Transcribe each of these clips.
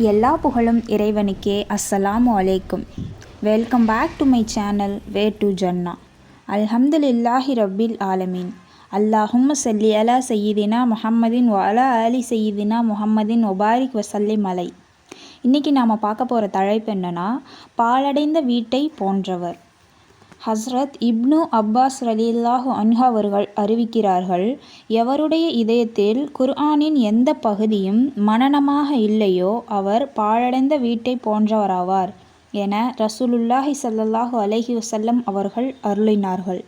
எல்லா புகழும் இறைவனுக்கே. அஸ்ஸலாமு அலைக்கும். Welcome back to my channel way to Jannah. அல்ஹம்துலில்லாஹி ரப்பில் ஆலமீன். அல்லாஹும்ம ஸல்லி அலா சய்யிதினா முஹம்மதின் வ அலா ஆலி சய்யிதினா முஹம்மதின் வபாரிக் வசல்லிம் அலை. இன்றைக்கி நாம் பார்க்க போகிற தலைப்பு என்னென்னா, பாழடைந்த வீட்டை போன்றவர். ஹஸ்ரத் இப்னு அப்பாஸ் ரலியல்லாஹு அன்ஹு அவர்கள் அறிவிக்கிறார்கள், எவருடைய இதயத்தில் குர்ஆனின் எந்த பகுதியும் மனனமாக இல்லையோ அவர் பாழடைந்த வீட்டை போன்றவராவார் என ரசூலுல்லாஹி ஸல்லல்லாஹு அலைஹி வஸல்லம் அவர்கள் அருளினார்கள்.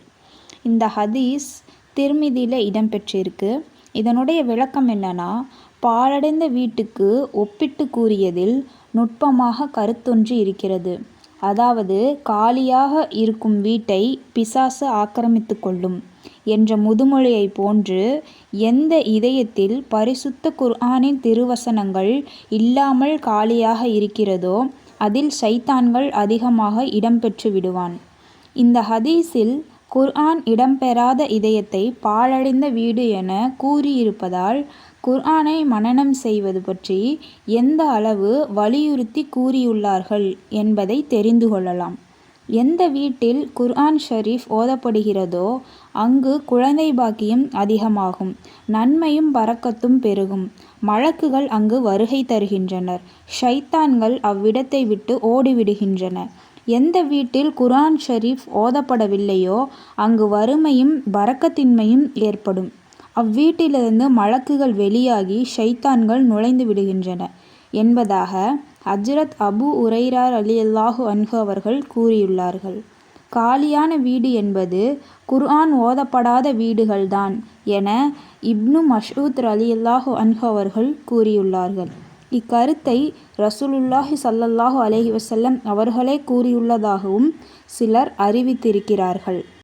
இந்த ஹதீஸ் திர்மிதியில் இடம்பெற்றிருக்கு. இதனுடைய விளக்கம் என்னன்னா, பாழடைந்த வீட்டுக்கு ஒப்பிட்டு கூறியதில் நுட்பமாக கருத்தொன்று இருக்கிறது. அதாவது, காலியாக இருக்கும் வீட்டை பிசாசு ஆக்கிரமித்து கொள்ளும் என்ற முதுமொழியை போன்று எந்த இதயத்தில் பரிசுத்த குர்ஆனின் திருவசனங்கள் இல்லாமல் காலியாக இருக்கிறதோ அதில் ஷைத்தான்கள் அதிகமாக இடம்பெற்று விடுவான். இந்த ஹதீஸில் குர்ஆன் இடம்பெறாத இதயத்தை பாழடைந்த வீடு என கூறியிருப்பதால் குர்ஆனை மனனம் செய்வது பற்றி எந்த அளவு வலியுறுத்தி கூறியுள்ளார்கள் என்பதை தெரிந்து கொள்ளலாம். எந்த வீட்டில் குர்ஆன் ஷரீஃப் ஓதப்படுகிறதோ அங்கு குழந்தை பாக்கியம் அதிகமாகும், நன்மையும் பரக்கத்தும் பெருகும், மலக்குகள் அங்கு வருகை தருகின்றனர், ஷைத்தான்கள் அவ்விடத்தை விட்டு ஓடிவிடுகின்றன. எந்த வீட்டில் குர்ஆன் ஷரீஃப் ஓதப்படவில்லையோ அங்கு வறுமையும் பரக்கத்தின்மையும் ஏற்படும். அவ்வீட்டிலிருந்து மலக்குகள் வெளியாகி ஷைத்தான்கள் நுழைந்து விடுகின்றன என்பதாக ஹஜ்ரத் அபு உரைரா ரலியல்லாஹு அன்ஹு அவர்கள் கூறியுள்ளார்கள். காலியான வீடு என்பது குர்ஆன் ஓதப்படாத வீடுகள்தான் என இப்னு மஸ்ஊத் ரலியல்லாஹு அன்ஹு அவர்கள் கூறியுள்ளார்கள். இக்கருத்தை ரசூலுல்லாஹி ஸல்லல்லாஹு அலைஹி வஸல்லம் அவர்களே கூறியுள்ளதாகவும் சிலர் அறிவித்திருக்கிறார்கள்.